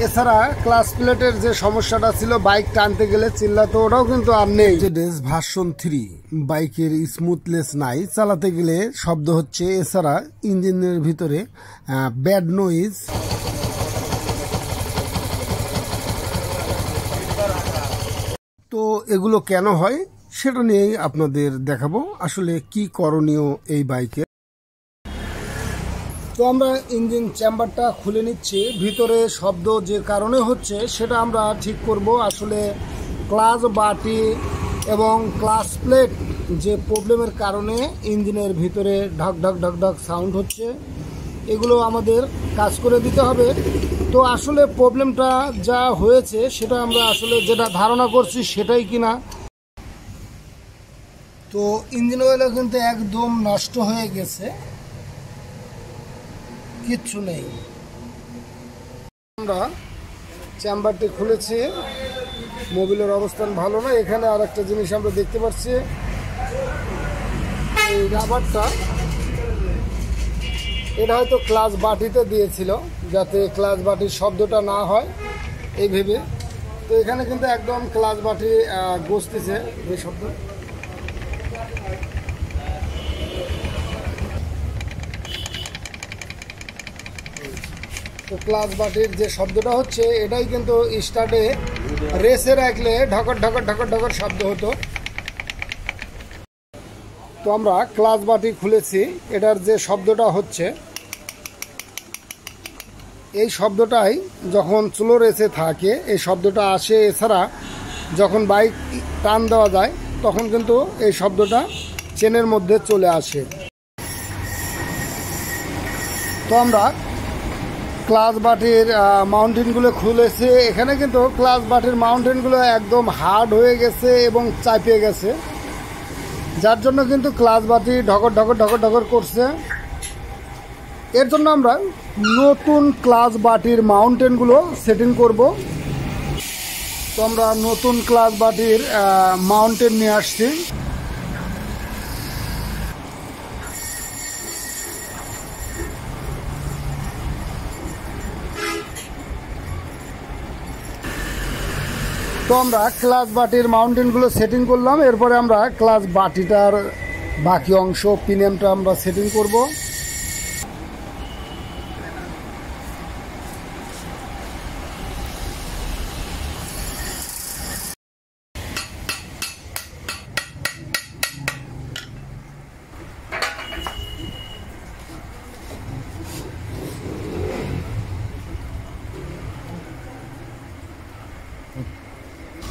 এছাড়া ক্লাস প্লেটের যে সমস্যাটা ছিল, বাইক টানতে গেলে চিল্লাতো, ওটাও কিন্তু আর নেই। ভার্সন 3 বাইকের স্মুথনেস নাই, চালাতে গেলে শব্দ হচ্ছে। এছাড়া ইঞ্জিনের ভিতরে ব্যাড নয়েজ। তো এগুলো কেন হয় সেটা নিয়েই আপনাদের দেখাবো আসলে কি করণীয় এই বাইকে। তো আমরা ইঞ্জিন চেম্বারটা খুলে নিচ্ছি। ভিতরে শব্দ যে কারণে হচ্ছে সেটা আমরা ঠিক করব। আসলে ক্লাচ বাটি এবং ক্লাচ প্লেট যে প্রবলেমের কারণে ইঞ্জিনের ভিতরে ঢক ঢক ঢক ঢক সাউন্ড হচ্ছে, এগুলো আমাদের কাজ করে দিতে হবে। তো আসলে প্রবলেমটা যা হয়েছে সেটা আমরা আসলে যেটা ধারণা করছি সেটাই কিনা। তো ইঞ্জিন অয়েলও কিন্তু একদম নষ্ট হয়ে গেছে, কিচ্ছু নেই। আমরা চেম্বারটি খুলেছি, মোবিলের অবস্থান ভালো না। এখানে আর একটা জিনিস আমরা দেখতে পাচ্ছি, এই রাবারটা, এটা হয়তো ক্লাচ বাটিতে দিয়েছিল যাতে ক্লাচ বাটির শব্দটা না হয় এই ভেবে। তো এখানে কিন্তু একদম ক্লাচ বাটি গসতেছে এই শব্দ। তো ক্লাচ বাটির যে শব্দটা হচ্ছে এটাই কিন্তু স্টার্টে রেসে রাখলে ঢকর ঢকর ঢকর ঢকর শব্দ হতো। তো আমরা ক্লাচ বাটি খুলেছি, এটার যে শব্দটা হচ্ছে এই শব্দটাই যখন স্লো রেসে থাকে এই শব্দটা আসে। এছাড়া যখন বাইক টান দেওয়া যায় তখন কিন্তু এই শব্দটা চেনের মধ্যে চলে আসে। তো আমরা ক্লাচ বাটির মাউন্টেনগুলো খুলেছে। এখানে কিন্তু ক্লাচ বাটির মাউন্টেনগুলো একদম হার্ড হয়ে গেছে এবং চাপিয়ে গেছে, যার জন্য কিন্তু ক্লাচ বাটি ঢকর ঢকর ঢকর ঢকর করছে। এর জন্য আমরা নতুন ক্লাচ বাটির মাউন্টেনগুলো সেটিং করব। তো আমরা নতুন ক্লাচ বাটির মাউন্টেন নিয়ে আসছি। তো আমরা ক্লাচ বাটির মাউন্টেনগুলো সেটিং করলাম। এরপরে আমরা ক্লাচ বাটিটার বাকি অংশ পিনিয়নটা আমরা সেটিং করব।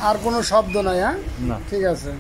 আর কোনো শব্দ নাই? হ্যাঁ, ঠিক আছে।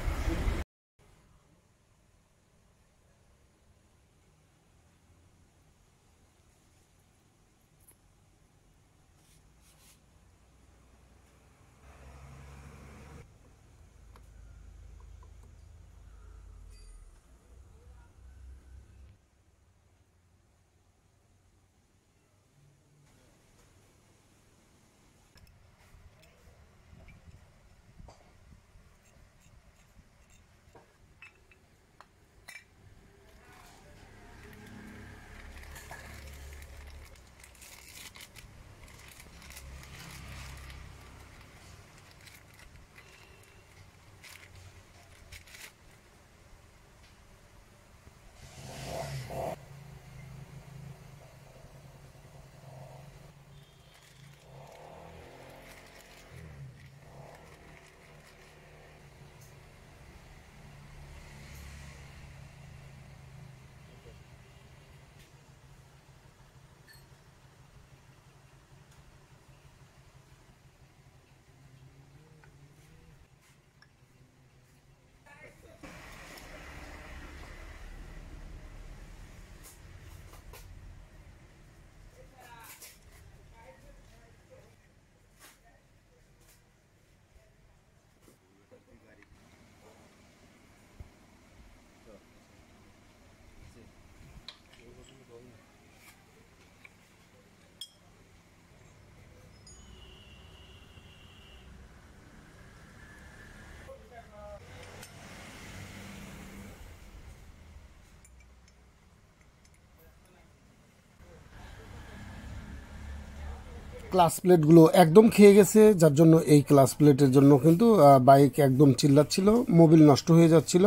ক্লাস প্লেটগুলো একদম খেয়ে গেছে, যার জন্য এই ক্লাস প্লেটের জন্য কিন্তু বাইক একদম চিল্লাচ্ছিল, মোবিল নষ্ট হয়ে যাচ্ছিল।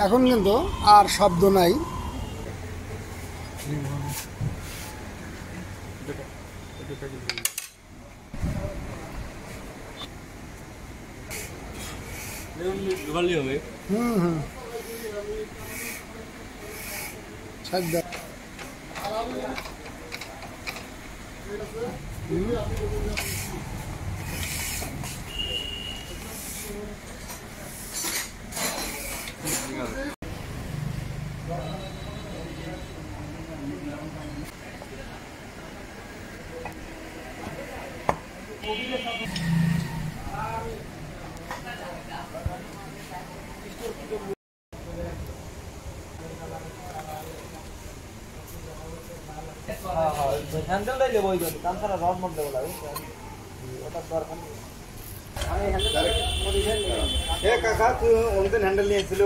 এখন কিন্তু আর শব্দ নাই। হ্যান্ডেলটাই নেবো, ওই জন্য কান ছাড়া রড মড দেবো লাগে, ওটার দরকার নেই। কাকা তুই অনেকদিন হ্যান্ডেল নিয়েছিল।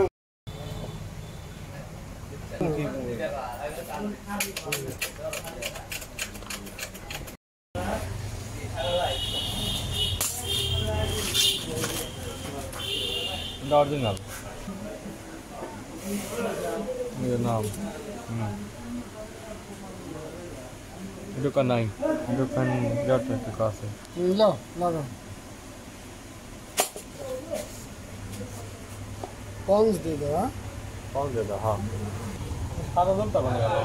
অরিজিনাল নাম itu kan naik, itu kan jatuh ke kasih. Lo, laga. Pons de do, ha? Pons de do, ha. Ada dum ta bane gelo.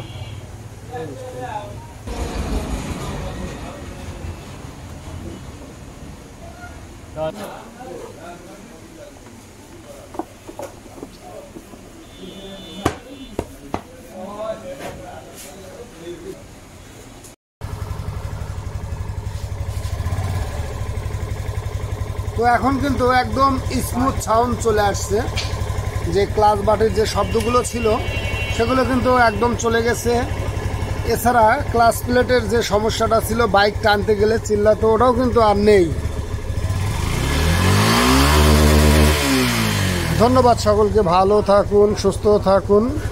তো এখন কিন্তু একদম স্মুথ সাউন্ড চলে আসছে, যে ক্লাচ বাটের যে শব্দগুলো ছিল সেগুলো কিন্তু একদম চলে গেছে। এছাড়া ক্লাচ প্লেটের যে সমস্যাটা ছিল বাইক টানতে গেলে চিল্লাতো, ওটাও কিন্তু আর নেই। ধন্যবাদ সকলকে, ভালো থাকুন, সুস্থ থাকুন।